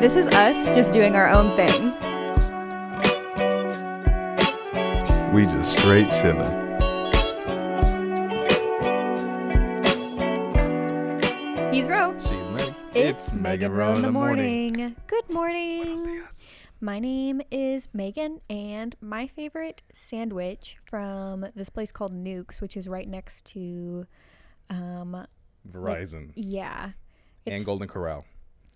This is us just doing our own thing. We just straight chilling. He's Ro. She's Meg. It's Megan Ro in the morning. Good morning. Buenos dias. My name is Megan, and my favorite sandwich from this place called Nuke's, which is right next to Verizon. yeah. And Golden Corral.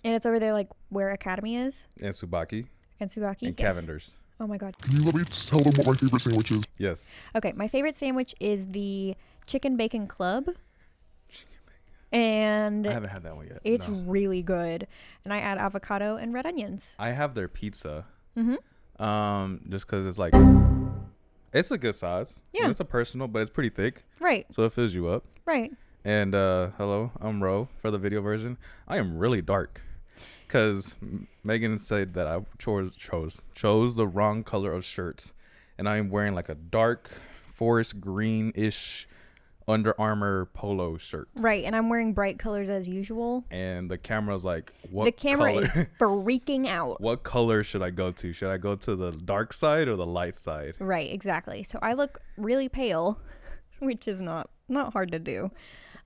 And it's over there like where Academy is. And Tsubaki. And Tsubaki. And Yes. Cavender's. Oh my god. Can you let me tell them what my favorite sandwich is? Yes. Okay, my favorite sandwich is the Chicken Bacon Club. And I haven't had that one yet. it's No. really good. And I add avocado and red onions. I have their pizza. Mm-hmm. Just because it's like, it's a good size. Yeah. It's a personal, but it's pretty thick. Right, So it fills you up. right. And hello, I'm Ro for the video version. I am really dark. Because Megan said that I chose the wrong color of shirts. And I am wearing like a dark forest green-ish Under Armour polo shirt. Right, and I'm wearing bright colors as usual. And the camera's like, what The camera color? is freaking out. What color should I go to? Should I go to the dark side or the light side? Right, exactly. So I look really pale, which is not hard to do.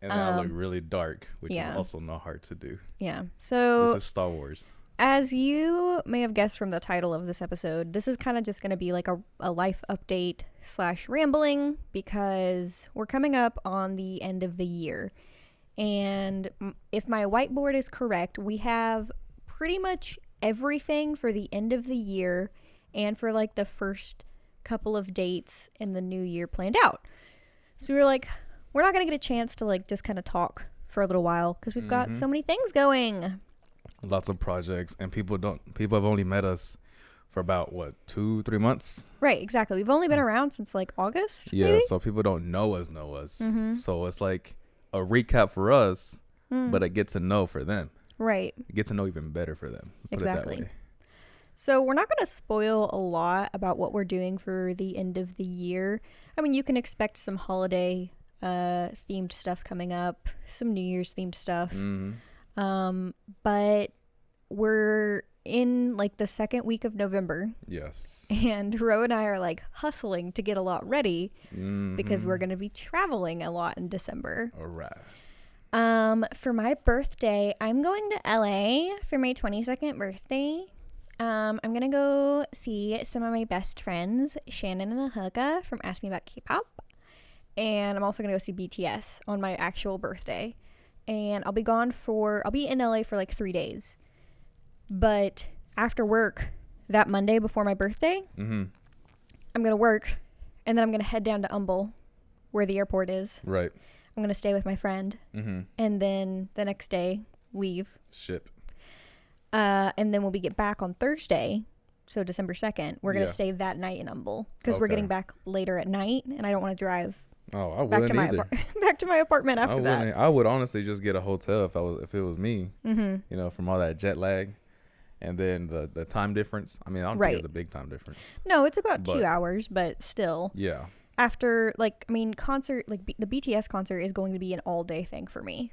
And then I look really dark, which is yeah. also not hard to do. Yeah. This So is Star Wars. as you may have guessed from the title of this episode, this is kind of just going to be like a life update / rambling because we're coming up on the end of the year. And if my whiteboard is correct, we have pretty much everything for the end of the year and for like the first couple of dates in the new year planned out. So we were like, we're not going to get a chance to like just kind of talk for a little while because we've got so many things going. Lots of projects, and people have only met us for about 2-3 months. Right, exactly. We've only been around since like August. Yeah, maybe? so people don't know us. So it's like a recap for us, but a get to know for them. Right. A get to know even better for them. Put Exactly. it that way. So we're not going to spoil a lot about what we're doing for the end of the year. I mean, you can expect some holiday themed stuff coming up, some New Year's themed stuff. But we're in like the second week of November, Yes. and Ro and I are like hustling to get a lot ready because we're going to be traveling a lot in December. All right. For my birthday, I'm going to LA for my 22nd birthday. I'm going to go see some of my best friends, Shannon and Ahuka from Ask Me About K-Pop. And I'm also going to go see BTS on my actual birthday. And I'll be in LA for like 3 days. But after work, that Monday before my birthday, I'm going to work. And then I'm going to head down to Humble, where the airport is. Right. I'm going to stay with my friend. And then the next day, leave. Ship. And then we'll get back on Thursday. So December 2nd, we're going to stay that night in Humble. Because we're Okay. getting back later at night. And I don't want to drive Oh, I back wouldn't to my either. back to my apartment after that. I would honestly just get a hotel if it was me. You know, from all that jet lag, and then the time difference. I mean, I don't Right. think it's a big time difference. No, it's about But- 2 hours, but still. Yeah. After concert, the BTS concert is going to be an all day thing for me.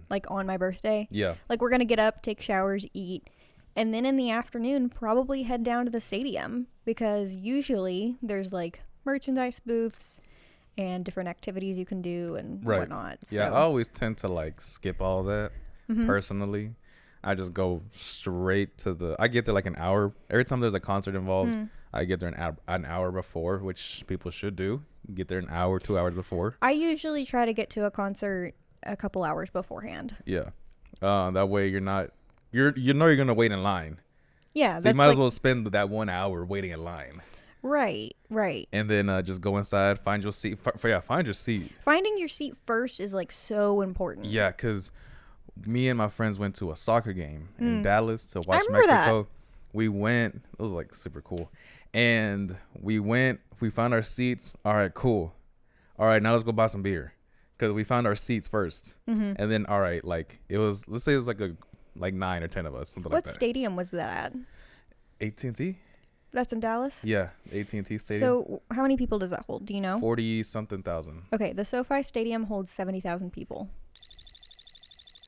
Like on my birthday. Yeah. Like we're gonna get up, take showers, eat, and then in the afternoon probably head down to the stadium because usually there's like merchandise booths and different activities you can do and Right. whatnot. Yeah. So, I always tend to like skip all that personally. I just go straight to I get there like an hour. Every time there's a concert involved, I get there an hour before, which people should do. Get there an hour, 2 hours before. I usually try to get to a concert a couple hours beforehand. Yeah. That way you know you're gonna wait in line. Yeah, So that's you might like, as well spend that 1 hour waiting in line. right. And then just go inside, find your seat. Find your seat. Finding your seat first is like so important. Yeah, because me and my friends went to a soccer game in Dallas to watch remember Mexico. We went. It was like super cool. And we found our seats. All right, cool. All right, now let's go buy some beer. Because we found our seats first. And then, all right, like it was, let's say it was like 9 or 10 of us, something like What that. stadium was that at? AT&T? That's in Dallas? Yeah, AT&T Stadium. So how many people does that hold? Do you know? 40-something thousand. Okay, the SoFi Stadium holds 70,000 people.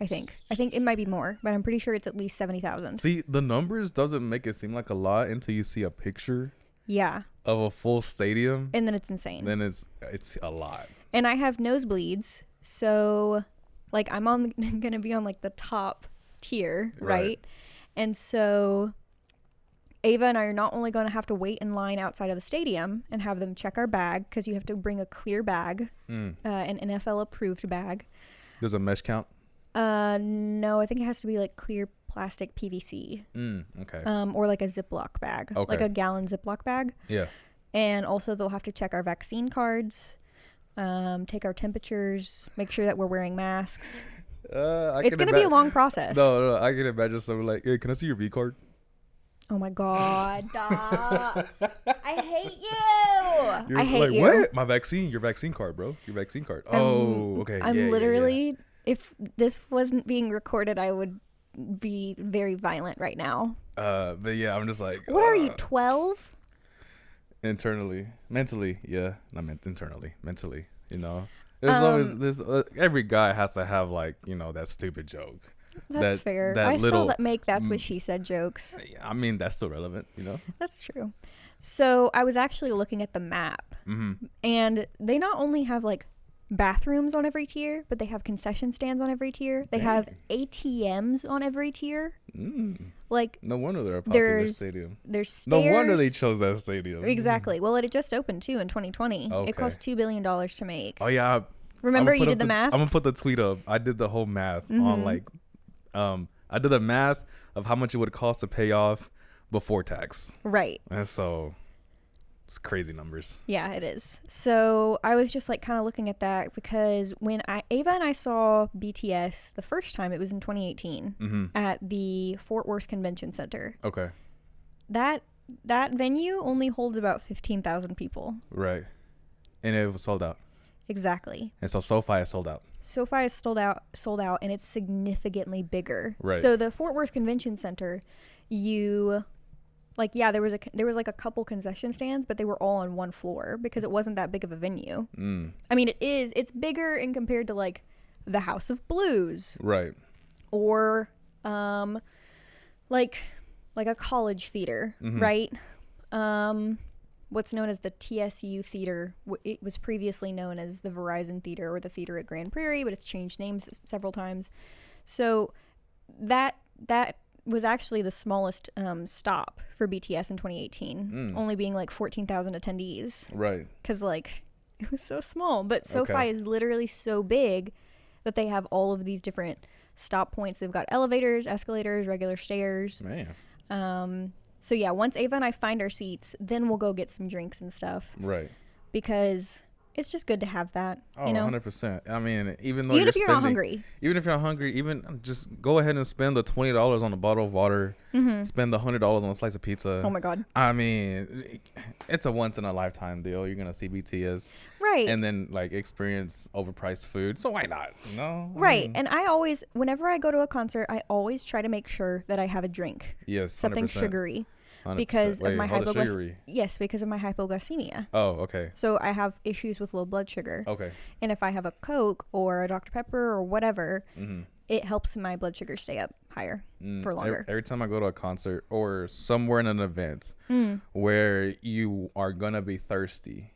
I think it might be more, but I'm pretty sure it's at least 70,000. See, the numbers doesn't make it seem like a lot until you see a picture Yeah, of a full stadium. and then it's insane. Then it's a lot. And I have nosebleeds, so like I'm gonna be on like the top tier, right? And so Ava and I are not only going to have to wait in line outside of the stadium and have them check our bag, because you have to bring a clear bag, an NFL approved bag. There's a mesh count. No, I think it has to be like clear plastic PVC. Okay. Or like a Ziploc bag, like a gallon Ziploc bag. Yeah. And also they'll have to check our vaccine cards, take our temperatures, make sure that we're wearing masks. It's going to be a long process. No, I can imagine someone like, hey, can I see your V card? Oh my God. I hate you. I hate like, you. What? My vaccine, your vaccine card, bro. Your vaccine card. Okay. I'm literally, if this wasn't being recorded, I would be very violent right now. But yeah, I'm just like, what are you, 12? Mentally, yeah. Not internally, mentally, you know. There's every guy has to have like, you know, that stupid joke. That's fair. I still make that's what she said jokes. I mean, that's still relevant, you know. That's true. So I was actually looking at the map, and they not only have like bathrooms on every tier, but they have concession stands on every tier. They have ATMs on every tier. Like, no wonder they're a popular stadium. There's stairs. No wonder they chose that stadium. Exactly. Well, it had just opened too in 2020. Okay. It cost $2 billion to make. Oh yeah. Remember you did the math? I'm gonna put the tweet up. I did the whole math on like, I did the math of how much it would cost to pay off before tax. Right. And so it's crazy numbers. Yeah, it is. So I was just like kind of looking at that, because when Ava and I saw BTS the first time, it was in 2018 at the Fort Worth Convention Center. Okay. That venue only holds about 15,000 people. Right. And it was sold out. Exactly. And so SoFi is sold out. SoFi is sold out, and it's significantly bigger. Right. So the Fort Worth Convention Center, there was like a couple concession stands, but they were all on one floor because it wasn't that big of a venue. I mean, it's bigger in compared to like the House of Blues. Right. Or like a college theater, right? What's known as the TSU Theater. It was previously known as the Verizon Theater or the Theater at Grand Prairie, but it's changed names several times. So that was actually the smallest stop for BTS in 2018, only being like 14,000 attendees. Right. Because like it was so small. But SoFi is literally so big that they have all of these different stop points. They've got elevators, escalators, regular stairs. Man. So yeah, once Ava and I find our seats, then we'll go get some drinks and stuff. Right. Because it's just good to have that. Oh, you know? 100%. I mean, even if you're not hungry. Even if you're not hungry, even just go ahead and spend the $20 on a bottle of water. Spend the $100 on a slice of pizza. Oh my God. I mean, it's a once in a lifetime deal. You're gonna see BTS. Right. And then like experience overpriced food. So why not? You know? Right. And I always, whenever I go to a concert, I always try to make sure that I have a drink. Yes. 100%. Something sugary. 100%. Because of my hypoglycemia. Yes, because of my hypoglycemia. Oh, okay. So I have issues with low blood sugar. Okay. And if I have a Coke or a Dr. Pepper or whatever, it helps my blood sugar stay up higher for longer. Every time I go to a concert or somewhere in an event where you are gonna be thirsty,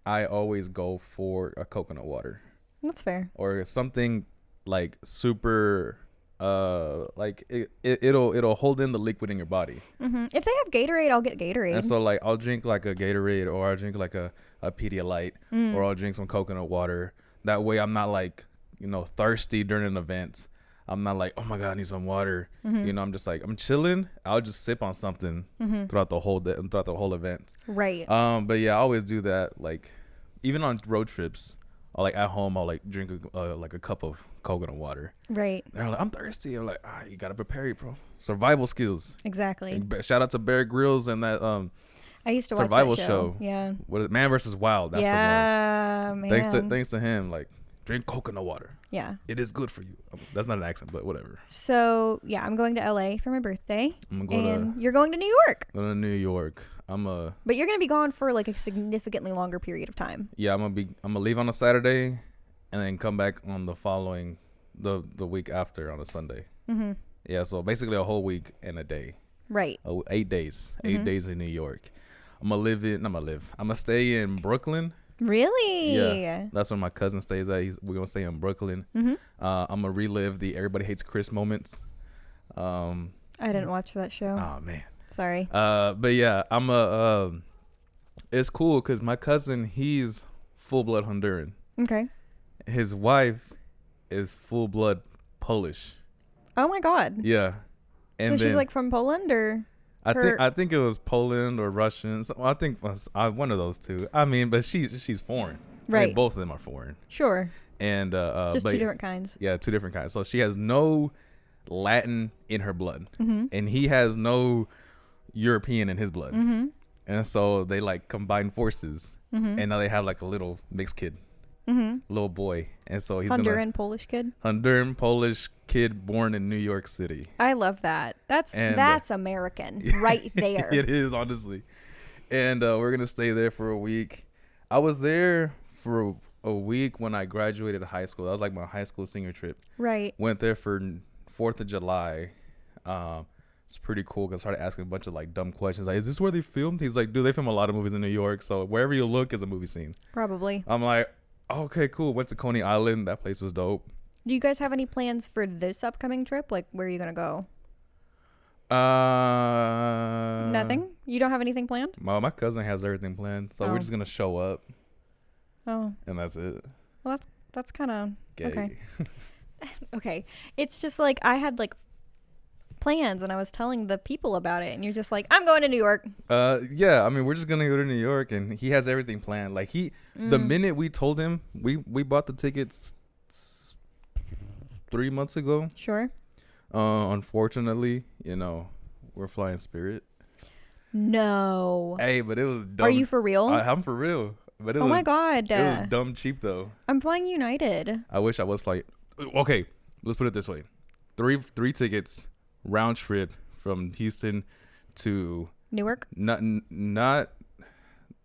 I always go for a coconut water. That's fair. Or something like super like it'll hold in the liquid in your body. If they have Gatorade, I'll get Gatorade. And so like I'll drink like a Gatorade, or I'll drink like a Pedialyte, or I'll drink some coconut water. That way I'm not like, you know, thirsty during an event. I'm not like, oh my God, I need some water. You know, I'm just like, I'm chilling. I'll just sip on something throughout the whole event. Right. But yeah, I always do that. Like even on road trips, or like at home, I'll like drink like a cup of coconut water. Right. They're like, I'm thirsty. I'm like, you gotta prepare it, bro. Survival skills. Exactly. And shout out to Bear Grylls and that I used to watch survival that show. Yeah. What is Man vs. Wild? That's the one. Man. Thanks to him. Like, drink coconut water. Yeah. It is good for you. That's not an accent, but whatever. So yeah, I'm going to LA for my birthday. You're going to New York. Go to New York. But you're gonna be gone for like a significantly longer period of time. Yeah, I'm gonna leave on a Saturday, and then come back on the the week after on a Sunday. Mm-hmm. Yeah, so basically a whole week and a day. Right. Oh, 8 days. Mm-hmm. 8 days in New York. I'm gonna stay in Brooklyn. Really? Yeah, that's where my cousin stays at. We're gonna stay in Brooklyn. Mm-hmm. I'm gonna relive the Everybody Hates Chris moments. I didn't watch that show. Oh man. Sorry. But yeah, it's cool because my cousin, he's full blood Honduran. Okay. His wife is full blood Polish. Oh my God. Yeah. So she's like from Poland or? I think it was Poland or Russian. So I think one of those two. I mean, but she's foreign. Right. I mean, both of them are foreign. Sure. And just but two different kinds. Yeah, two different kinds. So she has no Latin in her blood, Mm-hmm. and he has no European in his blood. Mm-hmm. And so they like combine forces, Mm-hmm. and now they have like a little mixed kid, Mm-hmm. little boy. And so he's Honduran Polish kid. Honduran Polish kid born in New York City. I love that. That's American right there. It is, honestly. And we're gonna stay there for a week. I was there for a week when I graduated high school. That was like my high school senior trip. Right. Went there for 4th of July. It's pretty cool because I started asking a bunch of like dumb questions. Like, is this where they filmed? He's like, dude, they film a lot of movies in New York. So wherever you look is a movie scene. Probably. I'm like, okay, cool. Went to Coney Island. That place was dope. Do you guys have any plans for this upcoming trip? Like, where are you going to go? Nothing? You don't have anything planned? My cousin has everything planned. So we're just going to show up. Oh. And that's it. Well, that's kind of... Gay. Okay. Okay. It's just like I had like plans and I was telling the people about it and you're just like, I'm going to New York. Yeah, I mean, we're just gonna go to New York and he has everything planned. Like the minute we told him, we bought the tickets 3 months ago. Sure. Unfortunately, we're flying Spirit. No. Hey, but it was dumb. Are you for real? I'm for real. But oh my God. It was dumb cheap though. I'm flying United. I wish I was flying. Okay, let's put it this way: three tickets round trip from Houston to Newark. Not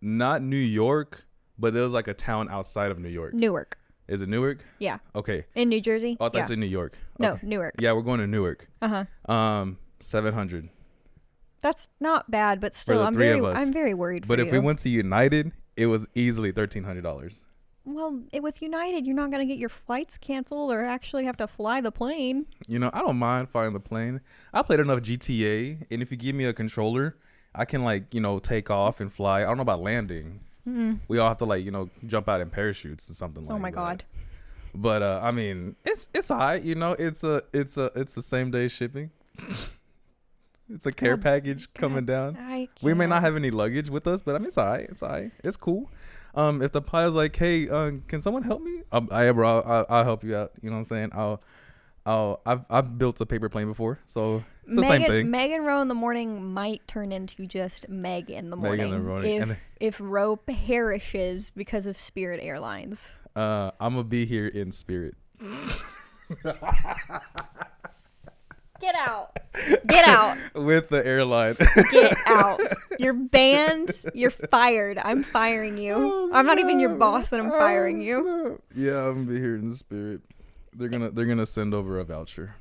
New York, but there was like a town outside of New York. Newark. Is it Newark? Yeah. Okay. In New Jersey? Oh, I thought you said New York. No, Okay. Newark. Yeah, we're going to Newark. Uh-huh. 700. That's not bad, but still, I'm very worried for But you. if we went to United, it was easily $1,300. Well, with United, you're not going to get your flights canceled or actually have to fly the plane. I don't mind flying the plane. I played enough GTA, and if you give me a controller, I can take off and fly. I don't know about landing. Mm-mm. We all have to jump out in parachutes or something like that. Oh my God. But I mean, it's alright. It's the same day shipping. It's a care package coming down. We may not have any luggage with us, but I mean, it's alright. It's alright. It's cool. If the pilot's like, hey, can someone help me? I'll help you out. You know what I'm saying? I've built a paper plane before, so it's the same thing. Meg and Roe in the morning might turn into just Meg in the morning. Meg in the morning. If Roe perishes because of Spirit Airlines. I'm gonna be here in spirit. Get out. Get out. With the airline. Get out. You're banned. You're fired. I'm firing you. Oh, I'm not even your boss and I'm firing you. Snap. Yeah, I'm gonna be here in spirit. They're gonna send over a voucher.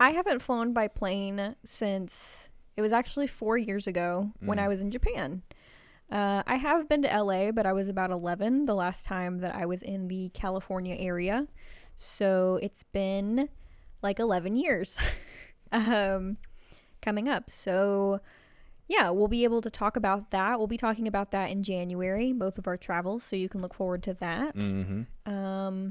I haven't flown by plane since it was actually 4 years ago when I was in Japan. I have been to LA, but I was about 11 the last time that I was in the California area. So it's been like 11 years coming up. So yeah, we'll be able to talk about that. We'll be talking about that in January, both of our travels. So you can look forward to that. Mm-hmm.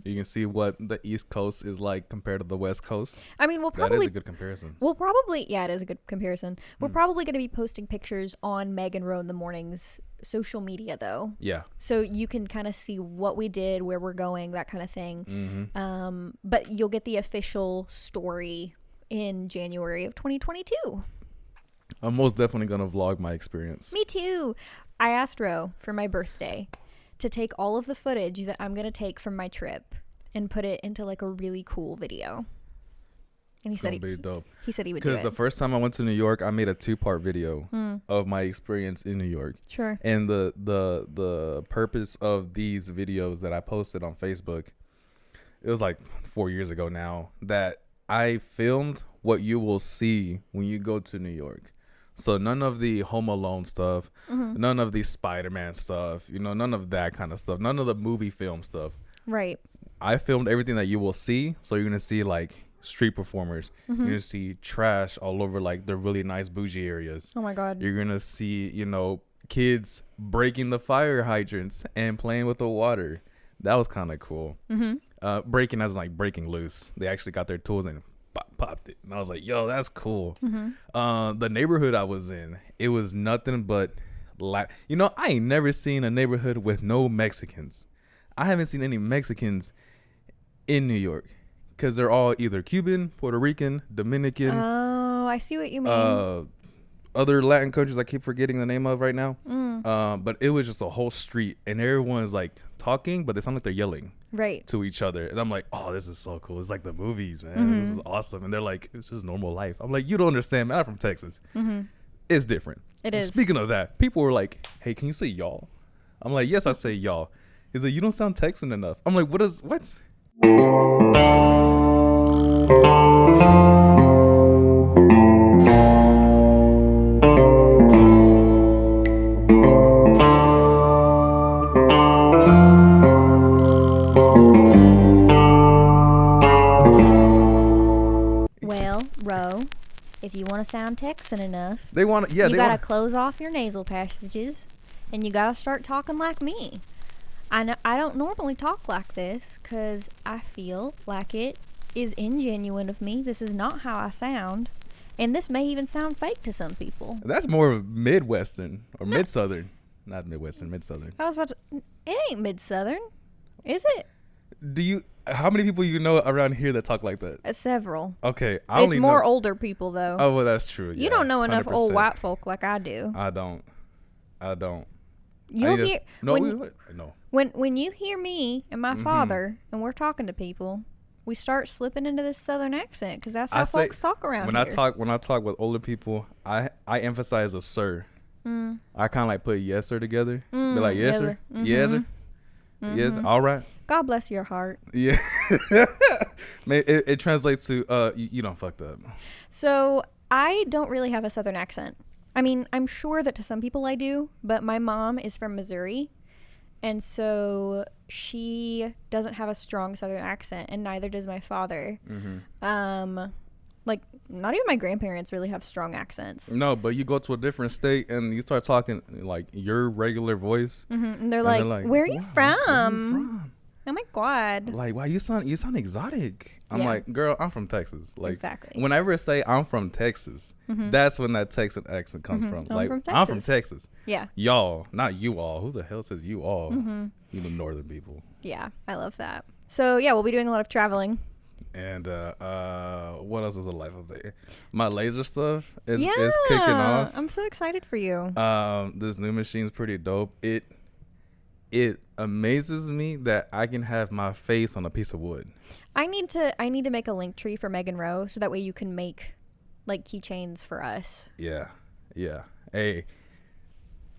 You can see what the East Coast is like compared to the West Coast. I mean, that is a good comparison. Yeah, it is a good comparison. We're probably going to be posting pictures on Meg and Roe in the Morning's social media, though. Yeah. So you can kind of see what we did, where we're going, that kind of thing. Mm-hmm. But you'll get the official story in January of 2022. I'm most definitely going to vlog my experience. Me too. I asked Roe for my birthday to take all of the footage that I'm going to take from my trip and put it into like a really cool video. And it's gonna be dope. He said he would do it. Because the first time I went to New York, I made a 2-part video of my experience in New York. Sure. And the purpose of these videos that I posted on Facebook it was like 4 years ago now, that I filmed what you will see when you go to New York. So none of the Home Alone stuff, none of the Spider-Man stuff, none of that kind of stuff, none of the movie film stuff. Right. I filmed everything that you will see. So you're going to see like street performers. You're going to see trash all over like the really nice bougie areas. Oh my God. You're going to see, kids breaking the fire hydrants and playing with the water. That was kind of cool. Breaking as in like breaking loose. They actually got their tools and popped it. And I was like, yo, that's cool. The neighborhood I was in, it was nothing but I ain't never seen a neighborhood with no Mexicans. I haven't seen any Mexicans in New York because they're all either Cuban, Puerto Rican, Dominican. Oh, I see what you mean. Other Latin countries I keep forgetting the name of right now. But it was just a whole street and everyone's like talking, but they sound like they're yelling Right. to each other. And I'm like, oh, this is so cool. It's like the movies, man. This is awesome. And they're like, it's just normal life. I'm like, you don't understand, man. I'm from Texas. It's different. It is. Speaking of that, people were like, hey, can you say y'all? I'm like, yes, I say y'all. He's like, you don't sound Texan enough. I'm like, what? Well, Ro, if you want to sound Texan enough, They want to, you gotta close off your nasal passages, and you gotta start talking like me. I don't normally talk like this because I feel like it is ingenuine of me. This is not how I sound, and this may even sound fake to some people. That's more Midwestern or Mid-Southern. Not Midwestern, Mid-Southern. I was about to. It ain't mid-southern, is it? How many people you know around here that talk like that? Several. Okay. It's more older people though. Oh, well, that's true. You don't know enough 100%. old white folk like I do. I don't. You'll hear No. when you hear me and my father and we're talking to people, we start slipping into this southern accent because that's how folks talk around when here. When I talk with older people, I emphasize a sir. I kind of like put yes sir together. Be like, yes sir, yes sir, yes, all right. God bless your heart. Yeah. Man, it translates to you don't fucked up. So I don't really have a southern accent. I mean, I'm sure that to some people I do, but my mom is from Missouri, and so she doesn't have a strong southern accent, and neither does my father. Like, not even my grandparents really have strong accents. No, but you go to a different state and you start talking like your regular voice, and they're like, "Where are you from?" Oh my God! Like, wow, you sound exotic. I'm like, girl, I'm from Texas. Like, exactly. Whenever I say I'm from Texas, that's when that Texan accent comes from. I'm Like, from I'm from Texas. Texas. Yeah. Y'all, not you all. Who the hell says you all? You the northern people. Yeah, I love that. So yeah, we'll be doing a lot of traveling. And what else is a life update? My laser stuff is kicking off. I'm so excited for you. This new machine's pretty dope. It amazes me that I can have my face on a piece of wood. I need to make a link tree for Megan Rowe so that way you can make like keychains for us. Yeah. Hey.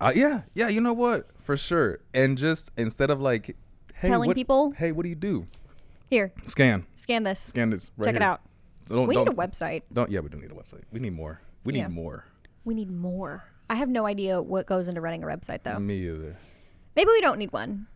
Yeah. You know what? For sure. And just instead of like, hey, telling people, hey, what do you do? Here, Scan this. this right Check here. it out. We We need a website. We don't need a website. We need more. We need more. I have no idea what goes into running a website though. Me either. Maybe we don't need one.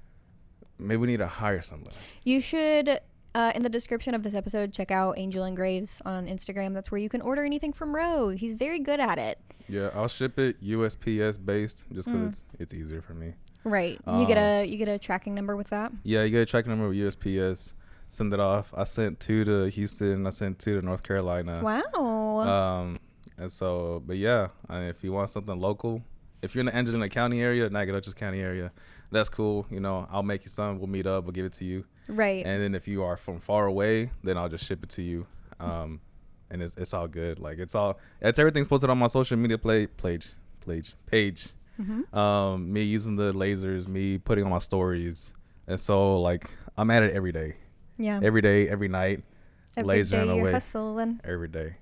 Maybe we need to hire somebody. You should, in the description of this episode, check out Angel Engraves on Instagram. That's where you can order anything from Ro. He's very good at it. Yeah, I'll ship it USPS based just because it's easier for me. Right. You get a tracking number with that? Yeah, you get a tracking number with USPS. Send it off. I sent 2 to Houston. I sent 2 to North Carolina. Wow. And so, but yeah, if you want something local, if you're in the Angelina County area, Nacogdoches County area, that's cool. I'll make you some. We'll meet up. We'll give it to you. Right. And then if you are from far away, then I'll just ship it to you. And it's all good. Like everything's posted on my social media page. Me using the lasers, me putting on my stories. And so like I'm at it every day. Yeah. Every day, every night. Every lasering day you're away. hustling. Every day.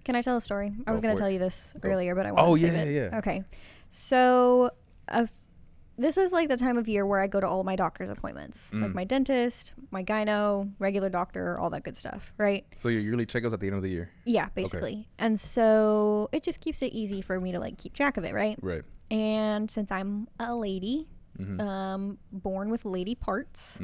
Can I tell a story? I was going to tell you this earlier, but I Oh, want to save it. yeah. Okay. So this is like the time of year where I go to all my doctor's appointments, like my dentist, my gyno, regular doctor, all that good stuff, right? So your yearly checkups at the end of the year. Yeah, basically. And so it just keeps it easy for me to like keep track of it, right? Right. And since I'm a lady, born with lady parts,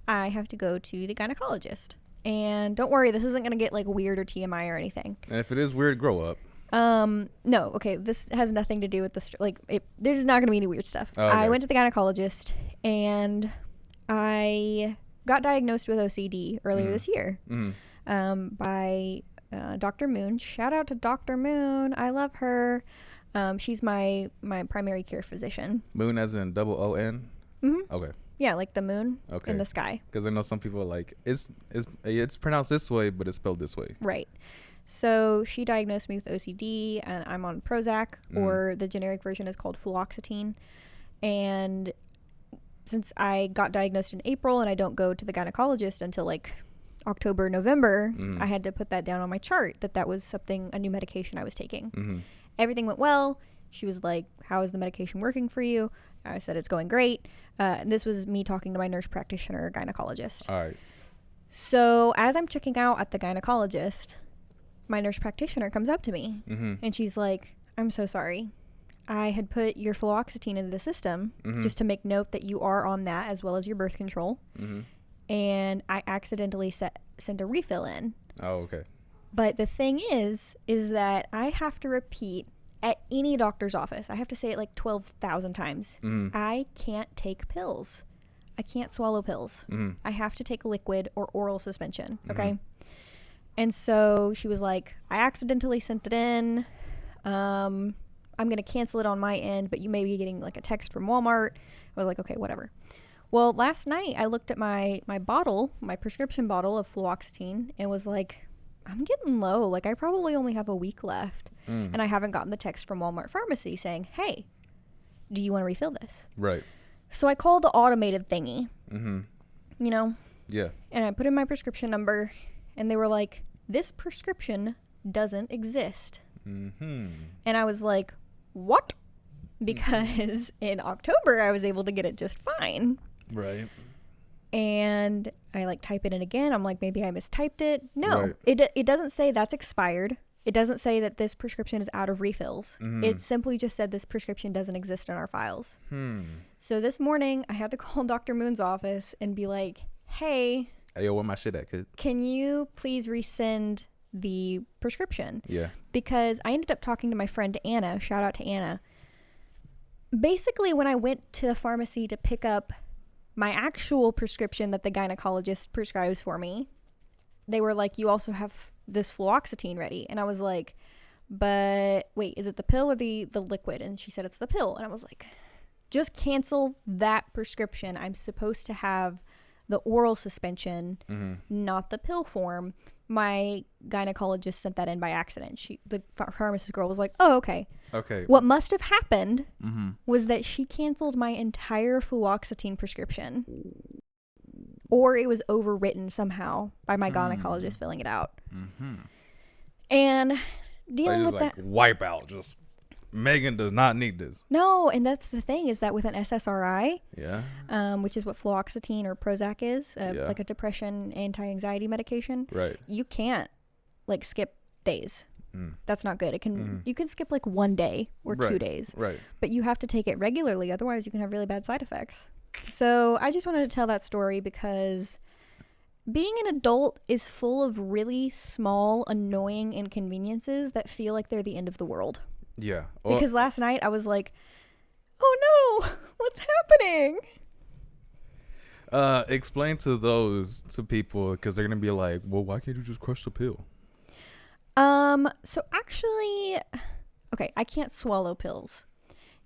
I have to go to the gynecologist. And don't worry, this isn't going to get like weird or TMI or anything. And if it is weird, grow up. No, okay, this has nothing to do with this. This is not going to be any weird stuff. Oh, okay. I went to the gynecologist and I got diagnosed with OCD earlier this year by Dr. Moon. Shout out to Dr. Moon. I love her. She's my primary care physician. Moon as in double O-N? Mm-hmm. Okay. Yeah, like the moon Okay. in the sky. Because I know some people are like, it's pronounced this way, but it's spelled this way. Right. So she diagnosed me with OCD, and I'm on Prozac, or the generic version is called fluoxetine. And since I got diagnosed in April and I don't go to the gynecologist until like October, November, I had to put that down on my chart that was a new medication I was taking. Everything went well. She was like, how is the medication working for you? I said, it's going great. And this was me talking to my nurse practitioner gynecologist. All right. So as I'm checking out at the gynecologist, my nurse practitioner comes up to me and she's like, I'm so sorry. I had put your fluoxetine into the system just to make note that you are on that as well as your birth control. And I accidentally sent a refill in. Oh, okay. But the thing is that I have to repeat at any doctor's office. I have to say it like 12,000 times. I can't take pills. I can't swallow pills. I have to take liquid or oral suspension. Okay. And so she was like, I accidentally sent it in. I'm going to cancel it on my end, but you may be getting like a text from Walmart. I was like, okay, whatever. Well, last night I looked at my bottle, my prescription bottle of fluoxetine, and was like, I'm getting low. Like I probably only have a week left. And I haven't gotten the text from Walmart Pharmacy saying, hey, do you want to refill this? Right. So I called the automated thingy, you know? Yeah. And I put in my prescription number, and they were like, this prescription doesn't exist. And I was like, what? Because in October, I was able to get it just fine. Right. And I like type it in again. I'm like, maybe I mistyped it. No, Right. it doesn't say that's expired. It doesn't say that this prescription is out of refills. It simply just said this prescription doesn't exist in our files. So this morning, I had to call Dr. Moon's office and be like, hey, yo, where my shit at, kid? can you please resend the prescription? Yeah. Because I ended up talking to my friend Anna. Shout out to Anna. Basically, when I went to the pharmacy to pick up my actual prescription that the gynecologist prescribes for me, they were like, you also have this fluoxetine ready. And I was like, but wait, is it the pill or the liquid? And she said it's the pill. And I was like, just cancel that prescription. I'm supposed to have the oral suspension, not the pill form. My gynecologist sent that in by accident. The pharmacist girl was like, oh, okay. Okay. What must have happened was that she canceled my entire fluoxetine prescription. Or it was overwritten somehow by my gynecologist filling it out. And dealing just with like that. wipe out. Just Megan does not need this. No, and that's the thing is that with an SSRI, Yeah. which is what fluoxetine or Prozac is, Yeah. like a depression anti-anxiety medication, Right. you can't like skip days. That's not good. It can you can skip like 1 day or 2 Right. days, Right. but you have to take it regularly. Otherwise, you can have really bad side effects. So I just wanted to tell that story because being an adult is full of really small, annoying inconveniences that feel like they're the end of the world. Yeah. Well, Because last night I was like, oh no, what's happening? explain to people because they're gonna be like, well, why can't you just crush the pill? So actually, okay, I can't swallow pills.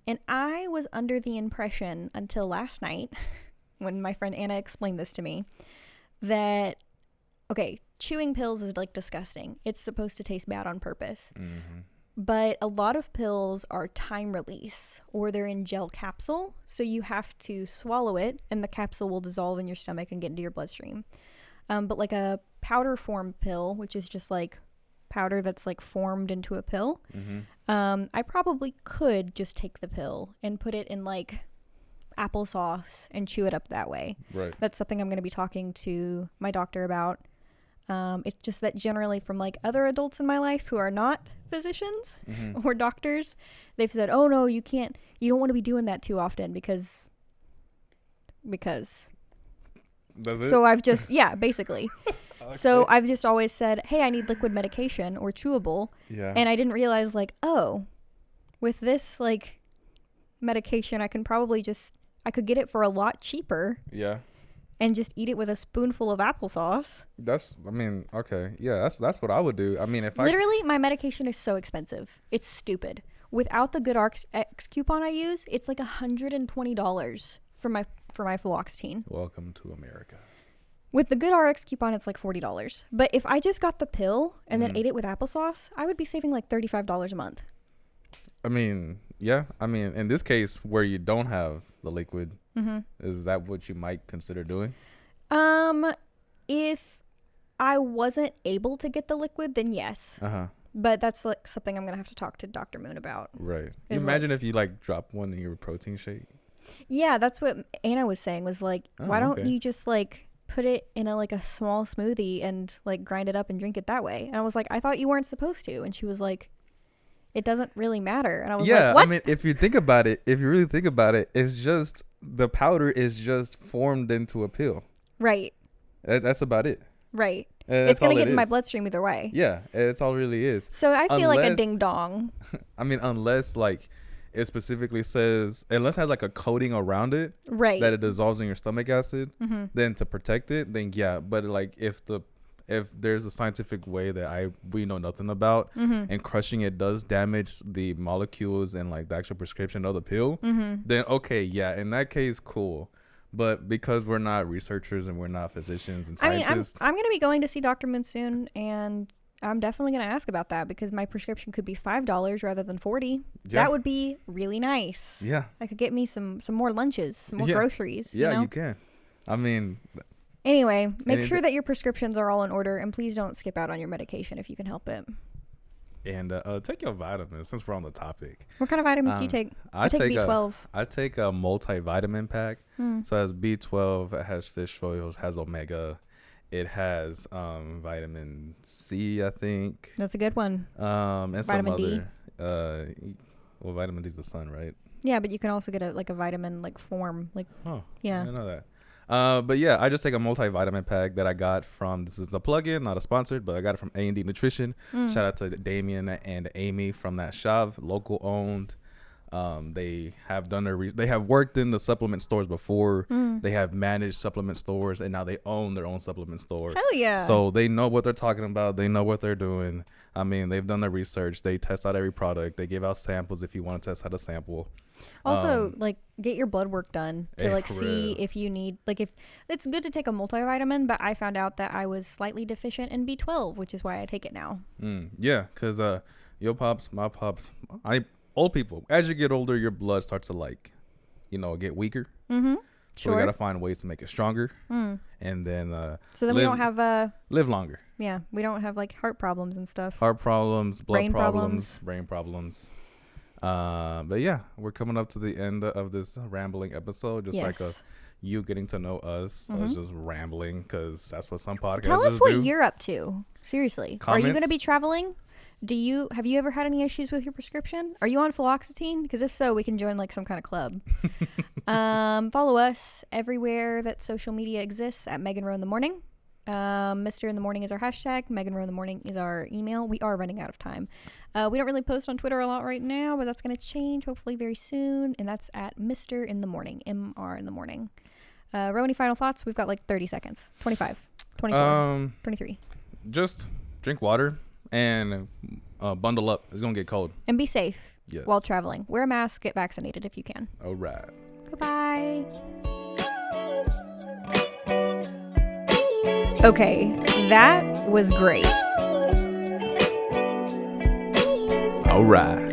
And I was under the impression until last night when my friend Anna explained this to me that, okay, chewing pills is like disgusting. It's supposed to taste bad on purpose. But a lot of pills are time release or they're in gel capsule. So you have to swallow it and the capsule will dissolve in your stomach and get into your bloodstream. But like a powder form pill, which is just like powder that's like formed into a pill, I probably could just take the pill and put it in like applesauce and chew it up that way. Right. That's something I'm going to be talking to my doctor about. It's just that generally from like other adults in my life who are not physicians or doctors, they've said, oh no, you don't want to be doing that too often because Does it? so I've just, yeah, basically. Okay. So I've just always said, hey, I need liquid medication or chewable. Yeah. And I didn't realize like, oh, with this like medication, I could get it for a lot cheaper Yeah. and just eat it with a spoonful of applesauce. Okay. Yeah, that's what I would do. I mean, if Literally, my medication is so expensive. It's stupid. Without the Good X coupon I use, it's like $120 for my fluoxetine. Welcome to America. With the Good RX coupon, it's like $40. But if I just got the pill and then ate it with applesauce, I would be saving like $35 a month. I mean, yeah. I mean, in this case where you don't have the liquid, is that what you might consider doing? If I wasn't able to get the liquid, then yes. But that's like something I'm gonna have to talk to Dr. Moon about. Right. You imagine if you like drop one in your protein shake. Yeah, that's what Anna was saying. Was like, why don't you just like put it in a small smoothie and like grind it up and drink it that way? And I was like, I thought you weren't supposed to. And she was like, it doesn't really matter. And I was like, what? I mean, if you really think about it, it's just the powder is just formed into a pill. Right. That's about it. Right. It's going to get in my bloodstream either way. Yeah, that's all it really is. So I feel like a ding dong. I mean, unless like it specifically says, unless it has like a coating around it, right, that it dissolves in your stomach acid, then to protect it, then yeah. But like if there's a scientific way that we know nothing about, and crushing it does damage the molecules and like the actual prescription of the pill, then okay, yeah, in that case, cool. But because we're not researchers and we're not physicians and scientists, I'm going to be going to see Dr. Moon soon, and I'm definitely going to ask about that because my prescription could be $5 rather than $40. Yeah. That would be really nice. Yeah, I could get me some more lunches, some more groceries. Yeah, you can. I mean, anyway, make sure that your prescriptions are all in order, and please don't skip out on your medication if you can help it. And take your vitamins since we're on the topic. What kind of vitamins do you take? I take B12. I take a multivitamin pack. So it has B12, it has fish oil, it has omega, it has vitamin C, I think. That's a good one. And vitamin some other well, vitamin D is the sun, right? Yeah, but you can also get a vitamin form. Yeah. I didn't know that. But yeah, I just take a multivitamin pack that I got from, this is a plug-in, not a sponsored, but I got it from A&D Nutrition. Shout out to Damien and Amy from that shop, local owned. They have done they have worked in the supplement stores before. They have managed supplement stores, and now they own their own supplement store. Hell yeah. So they know what they're talking about. They know what they're doing. I mean, they've done their research. They test out every product. They give out samples if you want to test out a sample. Also, get your blood work done to for see real. if you need if it's good to take a multivitamin, but I found out that I was slightly deficient in B12, which is why I take it now. Yeah, because your pops, my pops, old people, as you get older, your blood starts to get weaker. So we gotta find ways to make it stronger, and then so then we don't have live longer. Yeah, we don't have heart problems and stuff. Heart problems, blood Brain problems, brain problems. But yeah, we're coming up to the end of this rambling episode. Just you getting to know us. Us just rambling because that's what some podcasts Tell us what do. you're up to. Seriously, Comments? Are you going to be traveling? Have you ever had any issues with your prescription? Are you on fluoxetine? Because if so, we can join some kind of club. Follow us everywhere that social media exists at Megan Rowe in the Morning. Mr. in the Morning is our hashtag. Megan Rowe in the Morning is our email. We are running out of time. We don't really post on Twitter a lot right now, but that's going to change hopefully very soon. And that's at Mr. in the Morning, MR in the Morning. Rowe, any final thoughts? We've got 30 seconds. 25, 24, 23. Just drink water and bundle up. It's going to get cold. And be safe Yes. while traveling. Wear a mask. Get vaccinated if you can. All right. Goodbye. Okay, that was great. All right.